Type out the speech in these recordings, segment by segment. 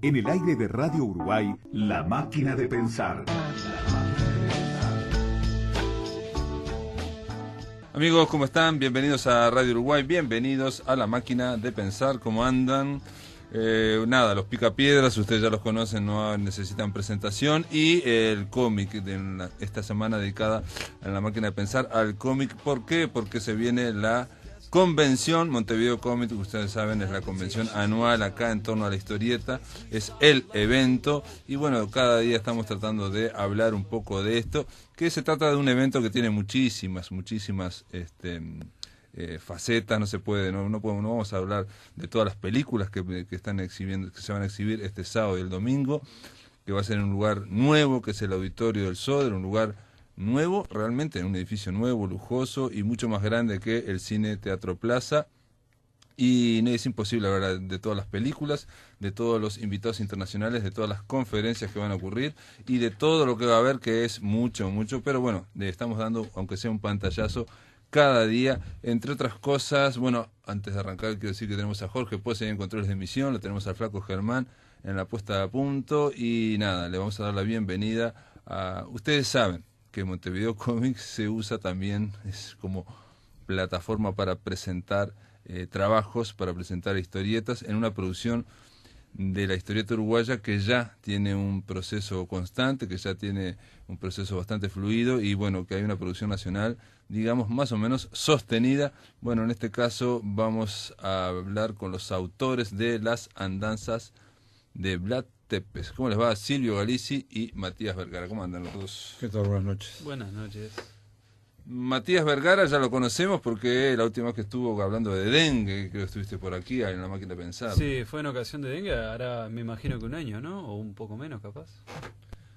En el aire de Radio Uruguay, La Máquina de Pensar. Amigos, ¿cómo están? Bienvenidos a Radio Uruguay, bienvenidos a La Máquina de Pensar. ¿Cómo andan? Nada, los Picapiedras, ustedes ya los conocen, no necesitan presentación. Y el cómic de esta semana dedicada a La Máquina de Pensar, al cómic. ¿Por qué? Porque se viene la convención Montevideo Comic, que ustedes saben es la convención anual acá en torno a la historieta, es el evento y bueno, cada día estamos tratando de hablar un poco de esto, que se trata de un evento que tiene muchísimas facetas, no vamos a hablar de todas las películas que están exhibiendo, que se van a exhibir este sábado y el domingo, que va a ser en un lugar nuevo, que es el Auditorio del Sodre, un lugar nuevo, realmente en un edificio nuevo, lujoso y mucho más grande que el Cine Teatro Plaza. Y no es imposible hablar de todas las películas, de todos los invitados internacionales, de todas las conferencias que van a ocurrir y de todo lo que va a haber, que es mucho, pero bueno, le estamos dando, aunque sea un pantallazo, cada día, entre otras cosas. Bueno, antes de arrancar quiero decir que tenemos a Jorge Pose en controles de emisión, lo tenemos al Flaco Germán en la puesta a punto y nada, le vamos a dar la bienvenida a... Ustedes saben que Montevideo Comics se usa también, es como plataforma para presentar trabajos, para presentar historietas en una producción de la historieta uruguaya que ya tiene un proceso constante, que ya tiene un proceso bastante fluido y bueno, que hay una producción nacional, digamos, más o menos sostenida. Bueno, en este caso vamos a hablar con los autores de Las Andanzas de Vlad Tepes. ¿Cómo les va? Silvio Galici y Matías Vergara. ¿Cómo andan los dos? ¿Qué tal? Buenas noches. Buenas noches. Matías Vergara ya lo conocemos porque la última vez que estuvo hablando de dengue, creo que estuviste por aquí en La Máquina de Pensar. Sí, fue en ocasión de dengue, ahora me imagino que un año, ¿no? O un poco menos, capaz.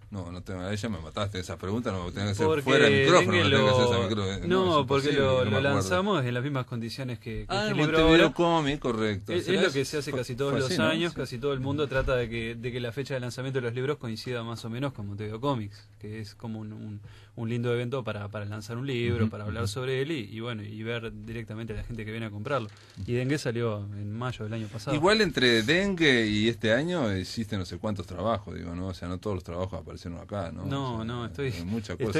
No tengo, ahí ya me mataste esa pregunta, no tengo que ser Porque fuera del micrófono, dengue no tengo que hacer ese micrófono. No, porque lo me lanzamos en las mismas condiciones que el este libro Montevideo ahora. Comic, correcto. Es lo que se hace casi todos los así, años, ¿no? casi todo el mundo trata de que la fecha de lanzamiento de los libros coincida más o menos con Montevideo Comics, que es como un lindo evento para lanzar un libro, para hablar sobre él y bueno, y ver directamente a la gente que viene a comprarlo. Y Dengue salió en mayo del año pasado. Igual entre dengue y este año hiciste no sé cuántos trabajos, digo, ¿no? O sea, no todos los trabajos aparecieron acá, ¿no? No, Estoy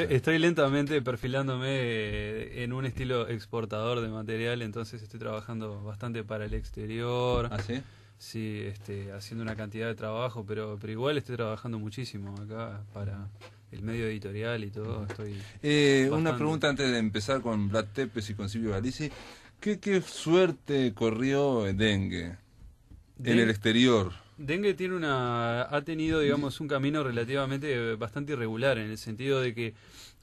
estoy lentamente perfilándome en un estilo exportador de material, entonces estoy trabajando bastante para el exterior. ¿Ah, sí? Sí, haciendo una cantidad de trabajo, pero igual estoy trabajando muchísimo acá para el medio editorial y todo. Una pregunta antes de empezar con Vlad Tepes y con Silvio Galici. ¿Qué suerte corrió dengue en el exterior? Dengue ha tenido, digamos, un camino relativamente bastante irregular, en el sentido de que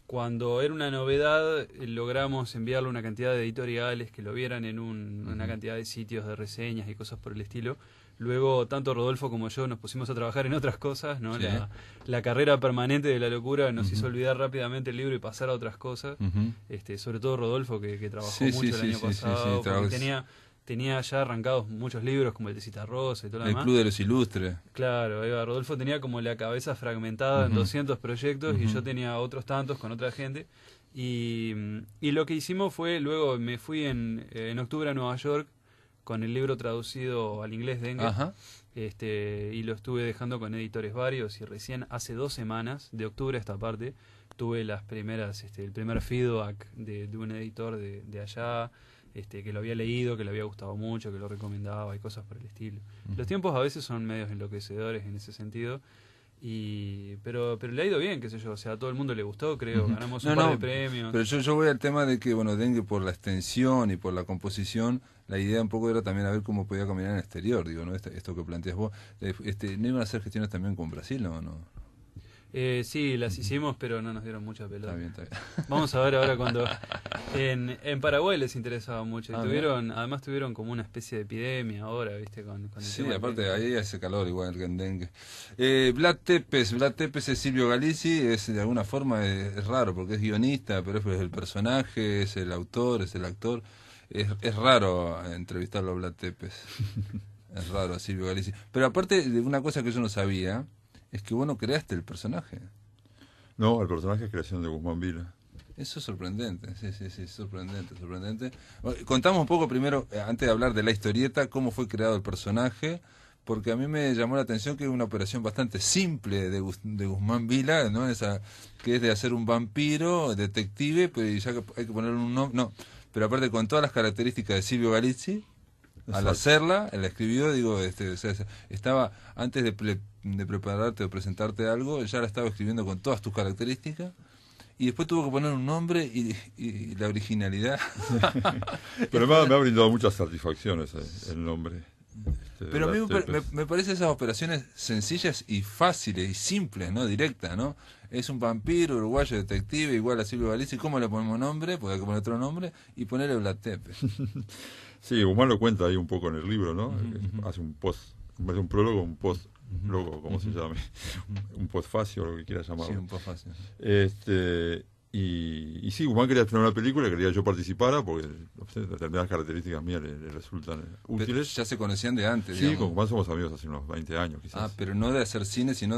cuando era una novedad logramos enviarle una cantidad de editoriales que lo vieran en una cantidad de sitios de reseñas y cosas por el estilo. Luego tanto Rodolfo como yo nos pusimos a trabajar en otras cosas, ¿no? Sí. La carrera permanente de la locura nos hizo olvidar rápidamente el libro y pasar a otras cosas. Sobre todo Rodolfo que trabajó mucho el año pasado, porque tenía ya arrancados muchos libros como el de Citarrosa y todo lo demás. El Club de los Ilustres. Claro, Rodolfo tenía como la cabeza fragmentada en 200 proyectos y yo tenía otros tantos con otra gente. Y lo que hicimos fue, luego me fui en octubre a Nueva York con el libro traducido al inglés de Dengue. Y lo estuve dejando con editores varios y recién hace 2 semanas, de octubre a esta parte, tuve las primeras, el primer feedback de un editor de allá, que lo había leído, que le había gustado mucho, que lo recomendaba y cosas por el estilo. Los tiempos a veces son medios enloquecedores en ese sentido, pero le ha ido bien, qué sé yo, o sea, a todo el mundo le gustó, creo, ganamos un par de premios. Pero yo voy al tema de que, bueno, dengue por la extensión y por la composición, la idea un poco era también a ver cómo podía caminar en el exterior, digo, ¿no? Esto que planteas vos, ¿no iban a hacer gestiones también con Brasil o no? Sí, las hicimos, pero no nos dieron mucha pelota. Está bien. Vamos a ver ahora cuando... En Paraguay les interesaba mucho. Y además tuvieron como una especie de epidemia ahora, ¿viste? Con el sí, tema aparte ahí hace calor igual que en dengue. Vlad Tepes es Silvio Galici, de alguna forma es raro porque es guionista, pero es el personaje, es el autor, es el actor. Es raro entrevistarlo a Vlad Tepes. Es raro a Silvio Galici. Pero aparte de una cosa que yo no sabía, es que vos no creaste el personaje. No, el personaje es creación de Guzmán Vila. Eso es sorprendente, sí, sorprendente. Contamos un poco primero, antes de hablar de la historieta, cómo fue creado el personaje, porque a mí me llamó la atención que es una operación bastante simple de Guzmán Vila, ¿no? Esa que es de hacer un vampiro, detective, pero ya que hay que ponerle un nombre, no, pero aparte con todas las características de Silvio Galizzi. Al hacerla, él la escribió, digo, o sea, estaba antes de prepararte o presentarte algo, ya la estaba escribiendo con todas tus características, y después tuvo que poner un nombre y la originalidad. Pero me ha brindado muchas satisfacciones el nombre. Pero a mí me parece esas operaciones sencillas y fáciles y simples, ¿no? Directas, ¿no? Es un vampiro uruguayo detective igual a Silvio Galizzi, ¿cómo le ponemos nombre? Porque hay que poner otro nombre y ponerle Vlad Tepes. Sí, Guzmán lo cuenta ahí un poco en el libro, ¿no? Hace un post, en vez de un prólogo, un post, luego, como se llame, un postfacio, lo que quieras llamarlo. Sí, un postfacio. Y sí, Guzmán quería filmar una película, quería que yo participara, porque no sé, determinadas características mías le resultan útiles. Pero ya se conocían de antes, Sí, digamos. con Guzmán somos amigos hace unos 20 años, quizás. Ah, pero no de hacer cine, sino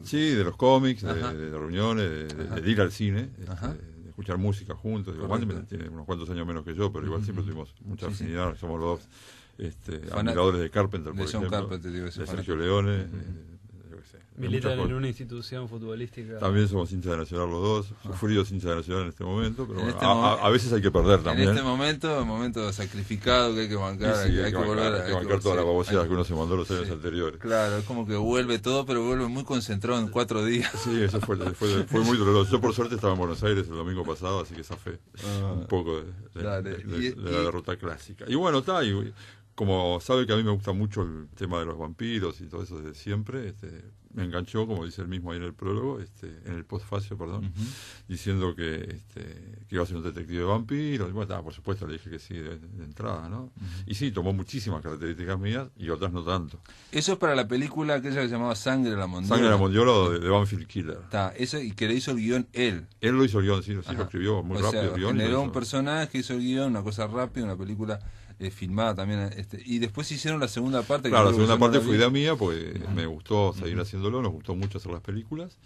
Sí, de los cómics, de Ajá. reuniones, de ir al cine, Ajá. de escuchar música juntos. Guzmán tiene unos cuantos años menos que yo, pero igual siempre tuvimos mucha Sí, sí. afinidad. Somos los dos admiradores de Carpenter, por de John ejemplo, Carpenter, digo, ese de fanático. Sergio Leone, yo qué sé, de Militan muchas en cosas. una institución futbolística. También somos hinchas de Nacional los dos, sufridos hinchas de Nacional en este momento, pero En bueno, este momento- a veces hay que perder también. En este momento, un momento sacrificado que hay que bancar, Sí, hay que volver hay que bancar todas las baboseadas que uno se mandó los años sí. anteriores. Claro, es como que vuelve todo, pero vuelve muy concentrado en 4 días. Sí, eso fue muy doloroso. Yo por suerte estaba en Buenos Aires el domingo pasado, así que zafé un poco Dale. de la derrota clásica. Y bueno, está, y como sabe que a mí me gusta mucho el tema de los vampiros y todo eso desde siempre, me enganchó, como dice él mismo ahí en el prólogo, en el postfacio, perdón, diciendo que iba a ser un detective de vampiros. Y bueno, por supuesto le dije que sí de entrada, ¿no? Y sí, tomó muchísimas características mías y otras no tanto. Eso es para la película aquella que se llamaba Sangre a la Mondiola. Sangre de la Mondiola de Banfield Killer. Está, eso, y que le hizo el guión él. Él lo hizo el guión, sí lo Ajá. escribió muy O rápido sea, el guión. y lo generó hizo. un personaje, hizo el guión, una cosa rápida, una película filmada también. Y después hicieron la segunda parte. Claro, la creo que segunda yo no parte la fue vi. idea mía porque me gustó seguir haciéndolo, nos gustó mucho hacer las películas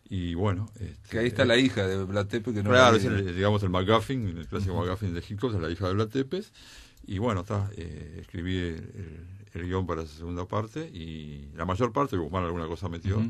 y bueno. Que ahí está la hija de Vlad Tepes. Que no Claro, la es vi. digamos el McGuffin, el clásico McGuffin de Hitchcock, es la hija de Vlad Tepes. Y bueno, escribí el guión para esa segunda parte y la mayor parte, Guzmán alguna cosa metió,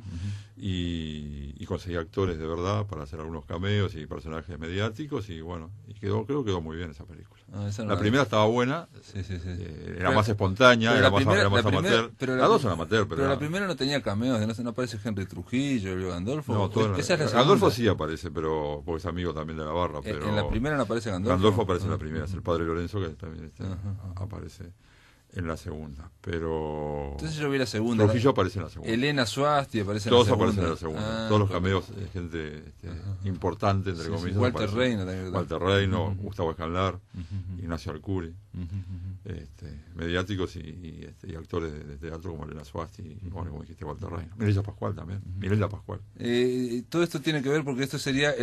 y conseguí actores de verdad para hacer algunos cameos y personajes mediáticos y bueno, y creo que quedó muy bien esa película. Ah, esa no La la primera estaba buena, Sí, sí, sí. era Pero- más espontánea, pero era la más, primera- era más la primera- amateur. pero la Las dos prim- son amateur, pero Pero la primera no tenía cameos, no aparece Henry Trujillo, Elio Gandolfo. No, Esa es la segunda. Gandolfo sí aparece, pero porque es amigo también de la barra. Pero En la primera no aparece Gandolfo. Gandolfo aparece en la primera, es el padre Lorenzo que también aparece en la segunda. Pero Entonces yo vi la segunda. Trujillo aparece en la segunda. Elena Suasti aparece Todos en la segunda. aparecen en la segunda. Ah, Todos los correcto. cameos de gente importante, entre Sí, sí. comillas. Walter aparecen. Reino también. Walter Reino, Gustavo Escanlar, Ignacio Arcuri, mediáticos y actores de teatro como Elena Suasti y bueno, como dijiste, Walter Reino. Mireya Pascual también. Mireya Pascual. Todo esto tiene que ver porque esto sería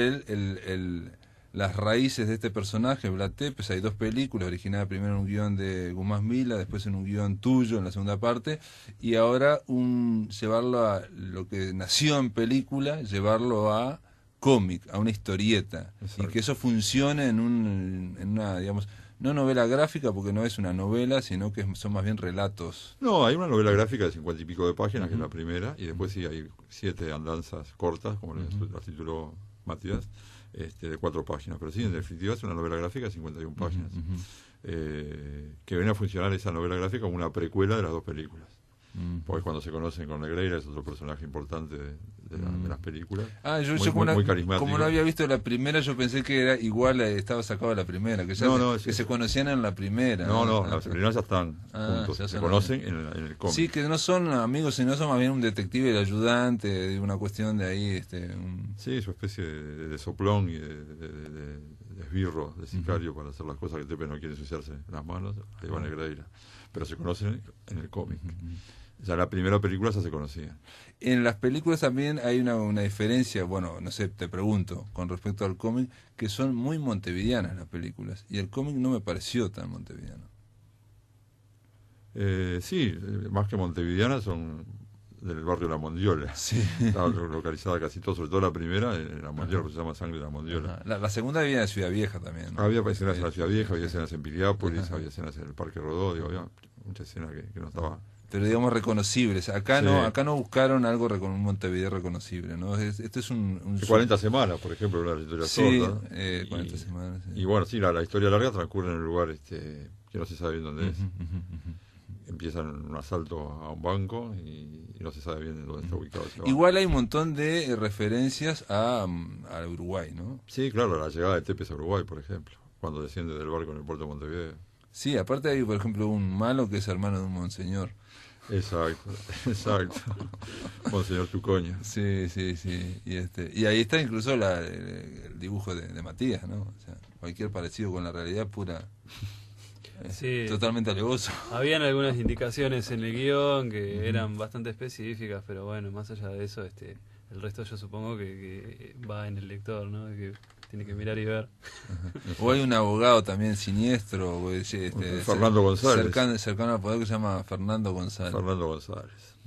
las raíces de este personaje, Vlad Tepes. Hay 2 películas, originada primero en un guión de Guzmán Vila, después en un guión tuyo en la segunda parte, y ahora llevarlo a lo que nació en película, llevarlo a cómic, a una historieta, Exacto. y que eso funcione en una, digamos, no novela gráfica porque no es una novela, sino que son más bien relatos. No, hay una novela gráfica de 50 y pico de páginas, que es la primera, y después sí hay 7 andanzas cortas, como las tituló Matías, de 4 páginas. Pero sí, en definitiva es una novela gráfica de 51 páginas. Que viene a funcionar esa novela gráfica como una precuela de las 2 películas. Porque cuando se conocen con Negreira es otro personaje importante de las películas. Ah, yo muy carismático. como no había visto la primera, yo pensé que era igual, estaba sacado de la primera, que ya se conocían en la primera. No, las primeras ya están juntos, ya se son conocen en el cómic. Sí, que no son amigos, sino son más bien un detective, el ayudante, de una cuestión de ahí. Sí, su especie de soplón y de esbirro, de sicario para hacer las cosas que Tepe no quiere ensuciarse las manos. Ahí va Negreira. Pero se conocen en el cómic. Ya en la primera película ya se conocían. En las películas también hay una diferencia, bueno, no sé, te pregunto, con respecto al cómic, que son muy montevideanas las películas, y el cómic no me pareció tan montevideano. Sí, más que montevideanas son del barrio La Mondiola. Sí. Estaba localizada casi todo, sobre todo la primera, en La Mondiola, porque se llama Sangre de la Mondiola. La segunda viene de Ciudad Vieja también, ¿no? Había escenas en la Ciudad Vieja, había escenas en Piriápolis, había escenas en el Parque Rodó, había mucha escena que no estaba pero digamos reconocibles. Acá Sí. no buscaron algo un Montevideo reconocible, ¿no? Este es un 40 semanas, por ejemplo, una historia Sí, corta. 40 semanas. Sí. Y bueno, sí, la historia larga transcurre en un lugar que no se sabe bien dónde es. Empiezan un asalto a un banco y no se sabe bien dónde está ubicado ese banco. Igual hay un montón de referencias a Uruguay, ¿no? Sí, claro, la llegada de Tepes a Uruguay, por ejemplo, cuando desciende del barco en el puerto de Montevideo. Sí, aparte hay, por ejemplo, un malo que es hermano de un monseñor. Exacto, exacto. Monseñor Tucoño. Sí. Y ahí está incluso el dibujo de Matías, ¿no? O sea, cualquier parecido con la realidad pura. Sí. Totalmente alevoso. Habían algunas indicaciones en el guión que eran bastante específicas, pero bueno, más allá de eso, el resto yo supongo que va en el lector, ¿no? Que tiene que mirar y ver. O hay un abogado también siniestro, Fernando González. cercano al poder, que se llama Fernando González. Fernando González,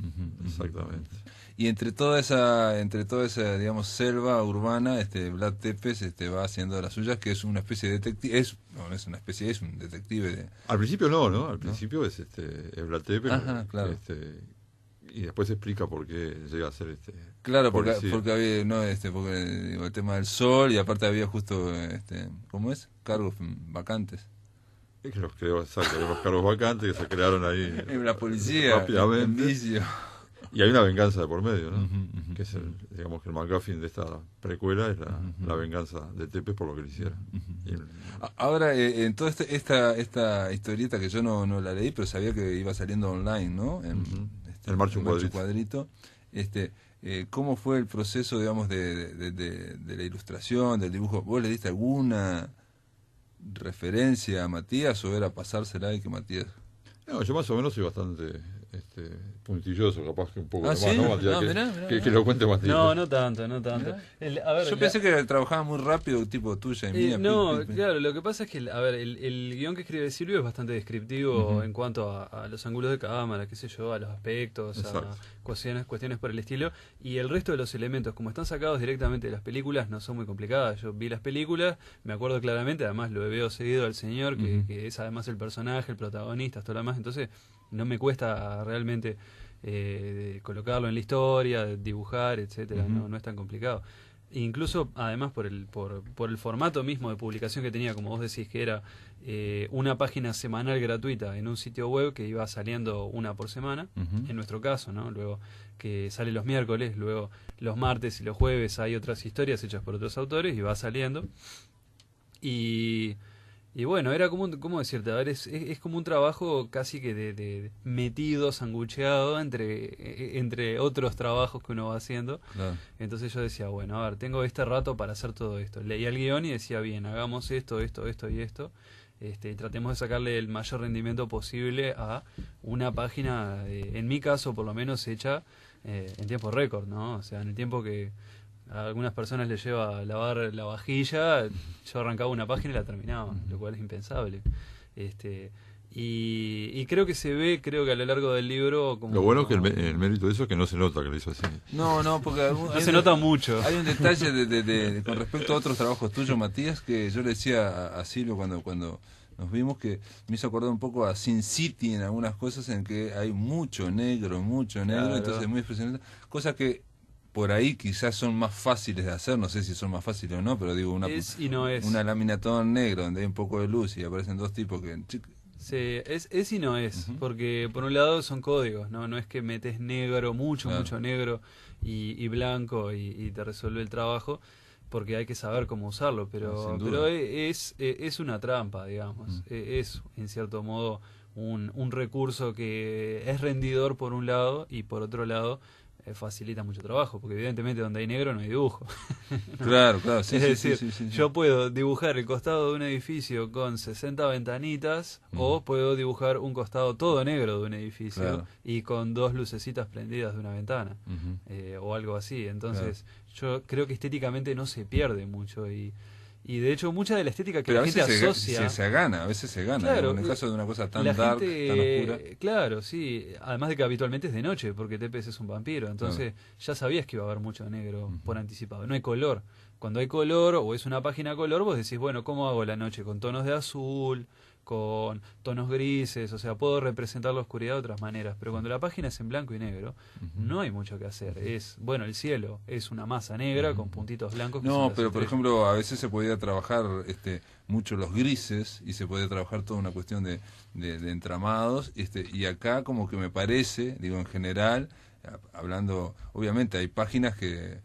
exactamente. Y entre toda esa, digamos, selva urbana, Vlad Tepes va haciendo de las suyas, que es una especie de detective, es un detective Al principio no, al principio es Vlad Tepes. Ajá, claro. Y después explica por qué llega a ser Claro, porque policía. había, no, porque digo, el tema del sol, y aparte había justo, ¿cómo es? Cargos vacantes. Es que los creó, exacto, los cargos vacantes que se crearon ahí En la policía, rápidamente. en vicio. Y hay una venganza de por medio, ¿no? Ujú. Que es digamos que el McGuffin de esta precuela es la venganza de Tepes por lo que le hicieron. Y Ahora, en toda esta historieta que yo no la leí, pero sabía que iba saliendo online, ¿no? El Marcho un Cuadrito. ¿Cómo fue el proceso, digamos, de la ilustración, del dibujo? ¿Vos le diste alguna referencia a Matías o era pasársela y que Matías... no, yo más o menos soy bastante puntilloso, capaz que un poco Ah, más, ¿sí? ¿no, Matías? Ah, que, mirá. que lo cuente Matías. No tanto. A ver, Yo pensé que trabajaba muy rápido, tipo tuya y mía. no, claro, lo que pasa es que, a ver, el guión que escribe Silvio es bastante descriptivo en cuanto a los ángulos de cámara, qué sé yo, a los aspectos, Exacto. a cuestiones por el estilo, y el resto de los elementos, como están sacados directamente de las películas, no son muy complicadas. Yo vi las películas, me acuerdo claramente, además lo veo seguido al señor, que es además el personaje, el protagonista, todo lo demás, entonces no me cuesta realmente colocarlo en la historia, dibujar, etcétera, no es tan complicado. Incluso, además, por el formato mismo de publicación que tenía, como vos decís, que era una página semanal gratuita en un sitio web que iba saliendo una por semana, en nuestro caso, ¿no? Luego que sale los miércoles, luego los martes y los jueves hay otras historias hechas por otros autores y va saliendo. Y bueno, era como ¿cómo decirte? A ver, es como un trabajo casi que de metido, sangucheado entre otros trabajos que uno va haciendo. Claro. Entonces yo decía, bueno, a ver, tengo este rato para hacer todo esto. Leía el guión y decía, bien, hagamos esto y esto. Y tratemos de sacarle el mayor rendimiento posible a una página, en mi caso por lo menos hecha en tiempo récord, ¿no? O sea, en el tiempo que a algunas personas les lleva a lavar la vajilla, yo arrancaba una página y la terminaba, lo cual es impensable. Y creo que se ve, creo que a lo largo del libro... Como, Lo bueno es que el mérito de eso es que no se nota que lo hizo así. No, porque no se nota mucho. Hay un detalle con respecto a otros trabajos tuyos, Matías, que yo le decía a Silvio cuando nos vimos, que me hizo acordar un poco a Sin City en algunas cosas, en que hay mucho negro, Claro. entonces es muy expresionista, cosas que por ahí quizás son más fáciles de hacer, no sé si son más fáciles o no, pero digo, Es y no es. una lámina todo en negro donde hay un poco de luz y aparecen dos tipos que... Sí, es y no es, porque por un lado son códigos, no es que metes negro, mucho negro y blanco y te resuelve el trabajo, porque hay que saber cómo usarlo, pero es una trampa, digamos, es en cierto modo un recurso que es rendidor por un lado y por otro lado facilita mucho trabajo, porque evidentemente donde hay negro no hay dibujo. Claro, sí. Es decir, sí. yo puedo dibujar el costado de un edificio con 60 ventanitas o puedo dibujar un costado todo negro de un edificio y con 2 lucecitas prendidas de una ventana o algo así. Entonces yo creo que estéticamente no se pierde mucho y de hecho mucha de la estética que pero la gente asocia... a veces se gana, Claro, en el caso de una cosa tan la dark, gente, tan oscura. Claro, sí. Además de que habitualmente es de noche, porque Tepes es un vampiro. Entonces ya sabías que iba a haber mucho negro por anticipado. No hay color. Cuando hay color o es una página color, vos decís, bueno, ¿cómo hago la noche? Con tonos de azul, con tonos grises, o sea, puedo representar la oscuridad de otras maneras, pero cuando la página es en blanco y negro, no hay mucho que hacer. Es, bueno, el cielo es una masa negra con puntitos blancos. Que son No, las pero por estrellas. ejemplo, a veces se podía trabajar mucho los grises y se podía trabajar toda una cuestión de entramados, y acá como que me parece, digo en general, hablando, obviamente hay páginas que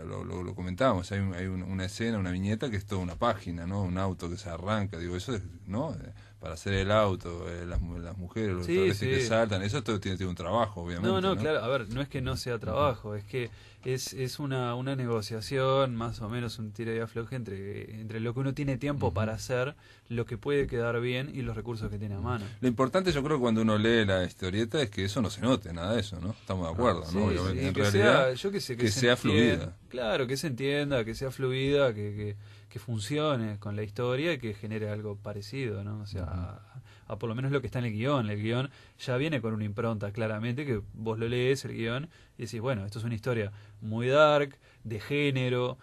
lo comentábamos, hay una escena, una viñeta que es toda una página, ¿no? Un auto que se arranca, digo, eso es, ¿no? Para hacer el auto, las mujeres, los travestis que saltan, eso todo tiene un trabajo, obviamente. No, claro, a ver, no es que no sea trabajo, es que es una negociación, más o menos un tira y afloje entre lo que uno tiene tiempo para hacer, lo que puede quedar bien y los recursos que tiene a mano. Lo importante, yo creo que cuando uno lee la historieta es que eso no se note, nada de eso, ¿no? Estamos de acuerdo, Sí, ¿no? sí, Obviamente, en que realidad, sea, yo qué sé, que se sea entienda. fluida. Claro, que se entienda, que sea fluida, que funcione con la historia y que genere algo parecido, ¿no? O sea, a por lo menos lo que está en el guión. El guión ya viene con una impronta, claramente, que vos lo lees, el guión, y decís, bueno, esto es una historia muy dark, de género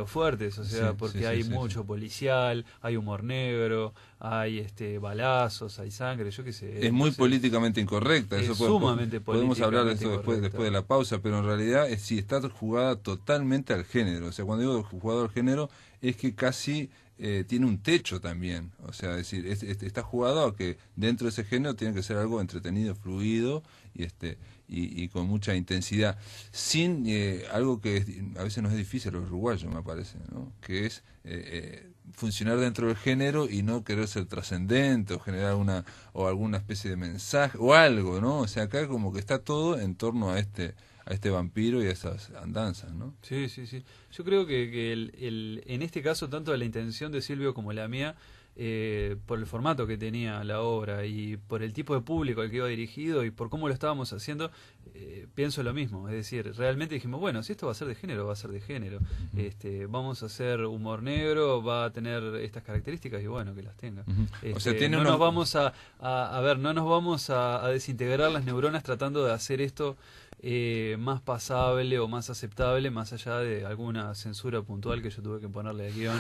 fuertes, o sea, porque hay mucho policial, hay humor negro, hay balazos, hay sangre, yo qué sé. Es muy políticamente incorrecta. Es eso sumamente podemos hablar de políticamente eso después de la pausa, pero en realidad sí está jugada totalmente al género. O sea, cuando digo jugado al género, es que casi tiene un techo también. O sea, es decir, está jugado a que dentro de ese género tiene que ser algo entretenido, fluido y con mucha intensidad. Sin algo que a veces nos es difícil a los uruguayos, me parece, ¿no? Que es funcionar dentro del género y no querer ser trascendente o generar alguna especie de mensaje o algo, ¿no? O sea, acá como que está todo en torno a este vampiro y a esas andanzas, ¿no? Sí. Yo creo que en este caso, tanto la intención de Silvio como la mía, por el formato que tenía la obra y por el tipo de público al que iba dirigido y por cómo lo estábamos haciendo, pienso lo mismo. Es decir, realmente dijimos, bueno, si esto va a ser de género, va a ser de género. Vamos a hacer humor negro, va a tener estas características y bueno, que las tenga. O sea, no nos vamos a ver, no nos vamos a desintegrar las neuronas tratando de hacer esto más pasable o más aceptable, más allá de alguna censura puntual que yo tuve que ponerle al guión.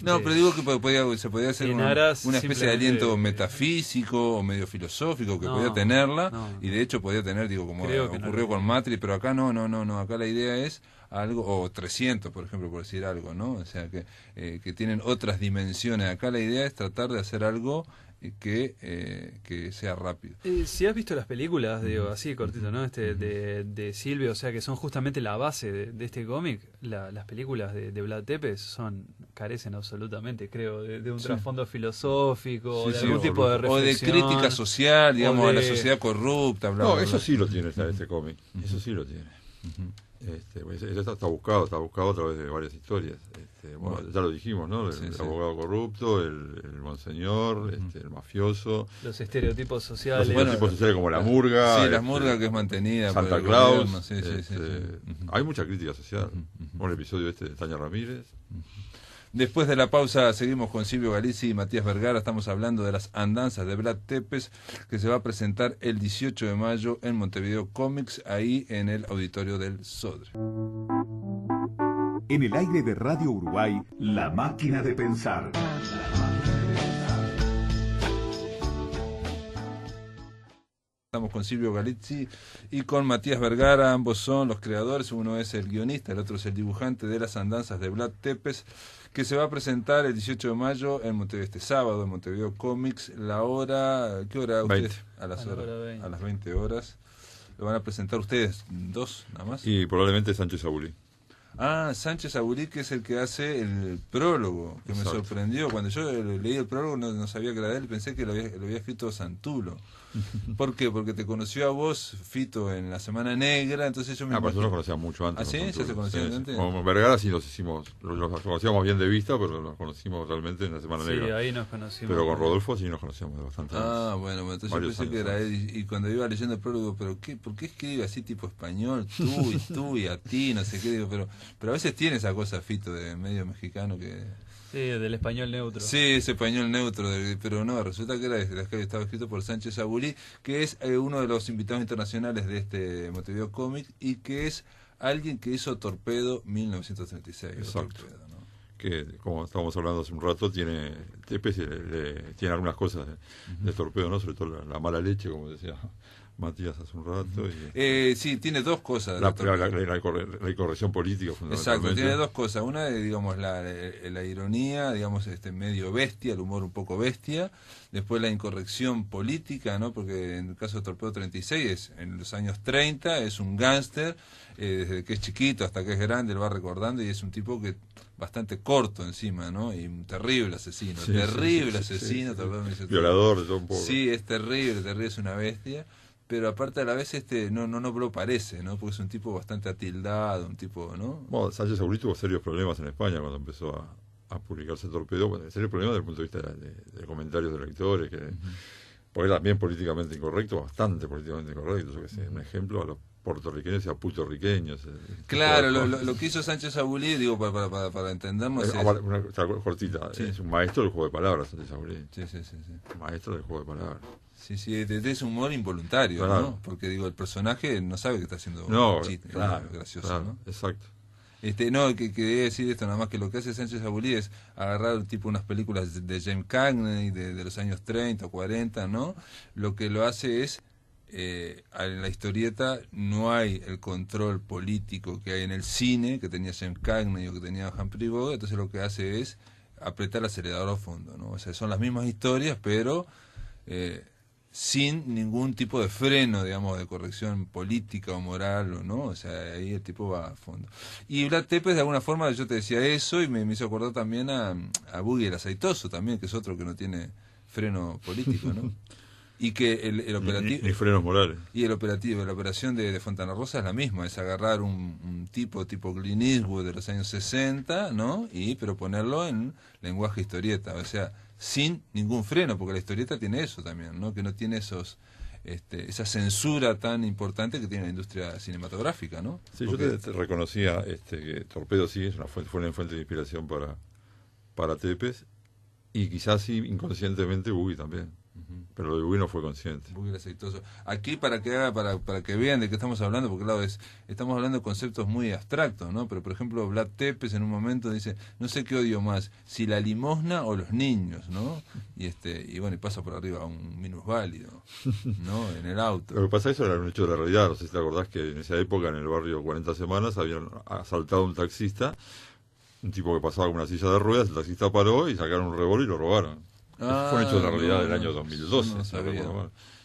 No, pero digo que se podía hacer una especie de aliento simplemente metafísico o medio filosófico que No, podía tenerla, no. y de hecho podía tener, digo, como Creo que no ocurrió lo con tiene. Matri, pero acá no, acá la idea es algo, o 300, por ejemplo, por decir algo, ¿no? O sea, que tienen otras dimensiones. Acá la idea es tratar de hacer algo que sea rápido. Si has visto las películas, digo, así cortito, ¿no? De Silvio, o sea, que son justamente la base de este cómic, las películas de Vlad Tepes carecen absolutamente, creo, de un trasfondo filosófico, de algún tipo de reflexión. O de crítica social, digamos, o a la de- sociedad corrupta, bla, No, bla, eso bla. sí lo tiene este cómic, eso sí lo tiene. Pues eso está buscado a través de varias historias. Bueno, ya lo dijimos, ¿no? El abogado corrupto, el monseñor, el mafioso, Los estereotipos los sociales. tipos sociales como la murga, Sí, la murga que es mantenida Santa por el Claus. gobierno, sí. Hay mucha crítica social. Un episodio de Tania Ramírez. Después de la pausa seguimos con Silvio Galizzi y Matías Vergara. Estamos hablando de las andanzas de Vlad Tepes, que se va a presentar el 18 de mayo en Montevideo Comics, ahí en el auditorio del Sodre. En el aire de Radio Uruguay, La Máquina de Pensar. Estamos con Silvio Galizzi y con Matías Vergara. Ambos son los creadores, uno es el guionista, el otro es el dibujante de las andanzas de Vlad Tepes, que se va a presentar el 18 de mayo en Montevideo, este sábado en Montevideo Comics. La hora, ¿qué hora? 20. Ustedes, a las A la horas, hora 20. a las 20 horas. Lo van a presentar ustedes dos, nada más. Y probablemente Sánchez Abulí. Ah, Sánchez Abulí, que es el que hace el prólogo, que Exacto. me sorprendió. Cuando yo leí el prólogo no sabía que era de él, pensé que lo había escrito Santulo. ¿Por qué? Porque te conoció a vos, Fito, en la Semana Negra, entonces yo me Pero imagino- nosotros nos conocíamos mucho antes. ¿Ah, sí? nosotros. ¿Ya se conocían antes? Como Vergara sí los conocíamos bien de vista, pero nos conocimos realmente en la Semana Sí, Negra. ahí nos conocimos. Pero con Rodolfo sí nos conocíamos de bastante Ah, antes. bueno, entonces yo Varios pensé que años era antes. él, y cuando iba leyendo el prólogo, ¿pero qué? ¿Por qué escribe así tipo español? Tú y a ti, no sé qué, digo, pero a veces tiene esa cosa, Fito, de medio mexicano que... Sí, del español neutro. Sí, ese español neutro, pero no, resulta que estaba escrito por Sánchez Abulí, que es uno de los invitados internacionales de este Montevideo Comic y que es alguien que hizo Torpedo 1936. Exacto. Torpedo, ¿no? que como estábamos hablando hace un rato, tiene Tepes tiene algunas cosas de Torpedo, ¿no? Sobre todo la mala leche, como decía Matías hace un rato. Sí, tiene dos cosas. La incorrección política, fundamentalmente. Exacto, tiene dos cosas. Una es, digamos, la ironía, digamos, medio bestia, el humor un poco bestia. Después la incorrección política, ¿no? Porque en el caso de Torpedo 36, en los años 30, es un gángster, desde que es chiquito hasta que es grande, él va recordando, y es un tipo que bastante corto encima, ¿no? Y un terrible asesino, asesino. Sí. Violador, de todo un poco. Sí, es terrible, es una bestia. Pero aparte a la vez no lo parece, ¿no? Porque es un tipo bastante atildado, un tipo, ¿no? Bueno, Sánchez Aulí tuvo serios problemas en España cuando empezó a publicarse Torpedo, serios problemas desde el punto de vista de comentarios de lectores, porque también políticamente incorrecto, bastante políticamente incorrecto, yo que sé, un ejemplo a los puertorriqueños y a puertorriqueños. Claro, lo que hizo Sánchez Aulí, digo, para entendernos... Una cortita, sí. Es un maestro del juego de palabras, Sánchez Aulí. Sí. Maestro del juego de palabras. Sí, es un humor involuntario, claro. ¿No? Porque digo, el personaje no sabe que está haciendo un chiste, gracioso, claro, ¿no? Exacto. Que debe decir esto nada más, que lo que hace Sánchez Aulí es agarrar tipo unas películas de James Cagney de los años 30 o 40, ¿no? Lo que lo hace es, en la historieta no hay el control político que hay en el cine, que tenía James Cagney o que tenía Humphrey Bogart, entonces lo que hace es apretar el acelerador a fondo, ¿no? O sea, son las mismas historias, pero... sin ningún tipo de freno, digamos, de corrección política o moral, o no, o sea, ahí el tipo va a fondo. Y Vlad Tepes, de alguna forma, yo te decía eso, y me hizo acordar también a Boogie el Aceitoso, también, que es otro que no tiene freno político, ¿no? Y que el operativo... Ni frenos morales. Y la operación de Fontana Rosa es la misma, es agarrar un tipo Clint Eastwood de los años 60, ¿no? Pero ponerlo en lenguaje historieta, o sea, sin ningún freno, porque la historieta tiene eso también, ¿no? Que no tiene esa censura tan importante que tiene la industria cinematográfica, ¿no? Sí, porque... yo te reconocía que Torpedo sí fue una fuente de inspiración para Tepes, y quizás sí inconscientemente Boogie también. Pero lo de Boogie no fue consciente. Boogie el Aceitoso. Aquí para que vean de qué estamos hablando, porque claro, estamos hablando de conceptos muy abstractos, ¿no? Pero por ejemplo, Vlad Tepes en un momento dice, no sé qué odio más, si la limosna o los niños, ¿no? Y bueno, y pasa por arriba un minusválido, ¿no? En el auto. Lo que pasa es que eso era un hecho de la realidad. No sé si te acordás que en esa época, en el barrio 40 Semanas, habían asaltado a un taxista, un tipo que pasaba con una silla de ruedas, el taxista paró y sacaron un revólver y lo robaron. Eso fue un hecho de la realidad del año 2012. No sabía.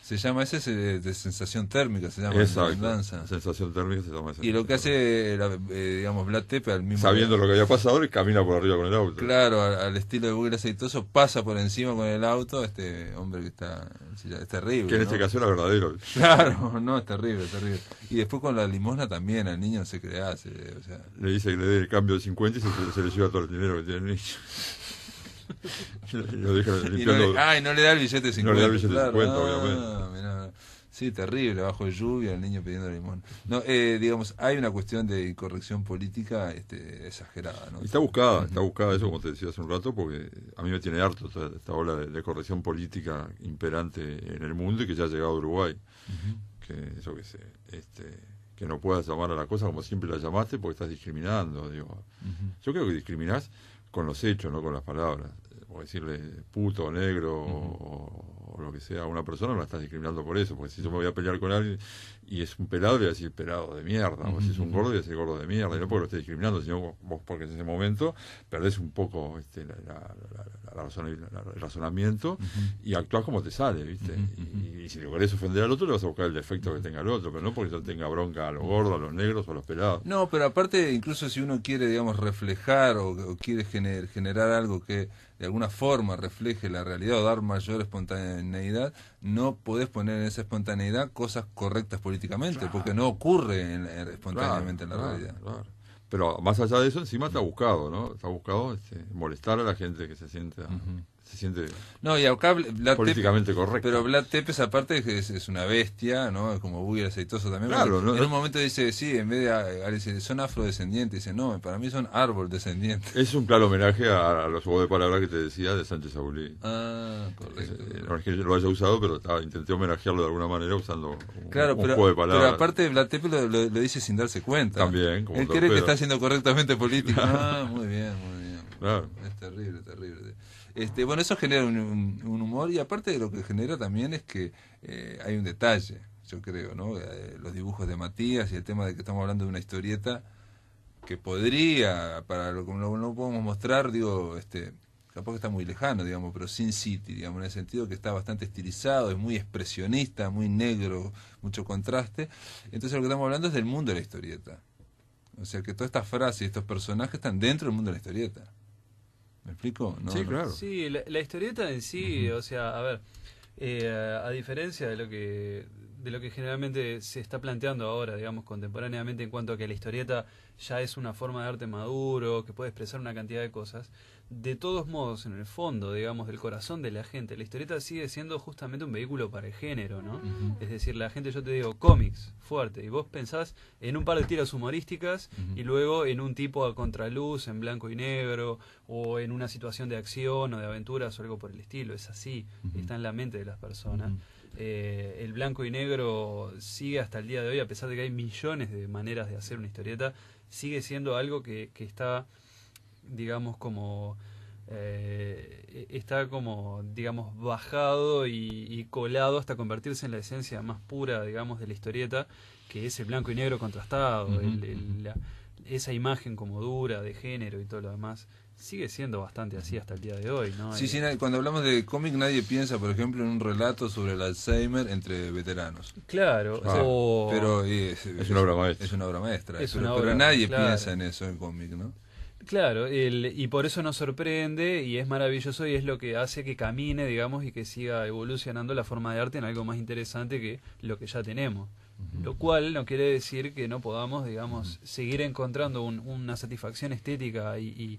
Se llama ese de sensación térmica, se llama. Exacto, sensación térmica se llama ese. Y lo que hace, digamos, Vlad Tepes al mismo... Sabiendo lo que había pasado, y camina por arriba con el auto. Claro, al estilo de Boogie el Aceitoso, pasa por encima con el auto, hombre que es terrible. Que en este caso era verdadero. Claro, no, es terrible. Y después con la limosna también, al niño no sé qué le hace, o sea... Le dice que le dé el cambio de 50 y se le lleva todo el dinero que tiene el niño. No le da el billete de 50. No le da el billete de 50, obviamente. Mirá. Sí, terrible, bajo lluvia, el niño pidiendo limón. No, digamos, hay una cuestión de incorrección política exagerada, ¿no? Y está buscada eso, como te decía hace un rato, porque a mí me tiene harto esta ola de corrección política imperante en el mundo y que ya ha llegado a Uruguay. Que eso que sé, que no puedas llamar a la cosa como siempre la llamaste porque estás discriminando, digo. Yo creo que discriminás con los hechos, no con las palabras. O decirle puto, negro o lo que sea a una persona, no la estás discriminando por eso. Porque si yo me voy a pelear con alguien y es un pelado, le voy a decir pelado de mierda. O si es un gordo, le voy a decir gordo de mierda. Y no porque lo estés discriminando, sino vos porque en ese momento perdés un poco el razonamiento y actuás como te sale, ¿viste? Y si le querés ofender al otro, le vas a buscar el defecto que tenga el otro, pero no porque yo tenga bronca a los gordos, a los negros o a los pelados. No, pero aparte, incluso si uno quiere, digamos, reflejar o quiere generar algo que de alguna forma refleje la realidad o dar mayor espontaneidad, no podés poner en esa espontaneidad cosas correctas políticamente, porque no ocurre espontáneamente en la realidad. Claro. Pero más allá de eso, encima está buscado, ¿no? Está buscado molestar a la gente que se siente no, y acá políticamente correcto. Pero Vlad Tepes aparte es una bestia, ¿no? Como Boogie el Aceitoso también. Claro, en un momento dice, sí, en vez de son afrodescendientes, dice, no, para mí son árbol descendientes. Es un claro homenaje a los juegos de palabras que te decía de Sánchez Aulí. Ah, correcto. No es que lo haya usado, pero intenté homenajearlo de alguna manera usando un juego de palabras. Pero aparte Vlad Tepes lo dice sin darse cuenta. También, como él cree que está haciendo correctamente político. Muy bien. Claro. Es terrible, terrible. Bueno, eso genera un humor, y aparte de lo que genera también es que hay un detalle, yo creo, ¿no? Los dibujos de Matías y el tema de que estamos hablando de una historieta que podría, para lo que no podemos mostrar, digo, capaz que está muy lejano, digamos, pero Sin City, digamos, en el sentido que está bastante estilizado, es muy expresionista, muy negro, mucho contraste. Entonces lo que estamos hablando es del mundo de la historieta. O sea que todas estas frases y estos personajes están dentro del mundo de la historieta. ¿Me explico? ¿No? Sí, claro. Sí, la historieta en sí, o sea, a ver, a diferencia de lo que generalmente se está planteando ahora, digamos, contemporáneamente, en cuanto a que la historieta ya es una forma de arte maduro, que puede expresar una cantidad de cosas, de todos modos, en el fondo, digamos, del corazón de la gente, la historieta sigue siendo justamente un vehículo para el género, ¿no? Es decir, la gente, yo te digo, cómics, fuerte, y vos pensás en un par de tiras humorísticas y luego en un tipo a contraluz, en blanco y negro, o en una situación de acción o de aventuras o algo por el estilo. Es así, está en la mente de las personas. El blanco y negro sigue hasta el día de hoy, a pesar de que hay millones de maneras de hacer una historieta, sigue siendo algo que está, digamos, como digamos, bajado y colado hasta convertirse en la esencia más pura, digamos, de la historieta, que es el blanco y negro contrastado, esa imagen como dura de género y todo lo demás. Sigue siendo bastante así hasta el día de hoy, ¿no? Sí, cuando hablamos de cómic nadie piensa, por ejemplo, en un relato sobre el Alzheimer entre veteranos. Claro, pero es una obra maestra. Es una obra maestra. Es pero, una obra, pero nadie claro. piensa en eso en cómic, ¿no? Claro, y por eso nos sorprende y es maravilloso y es lo que hace que camine, digamos, y que siga evolucionando la forma de arte en algo más interesante que lo que ya tenemos. Lo cual no quiere decir que no podamos, digamos, seguir encontrando una satisfacción estética y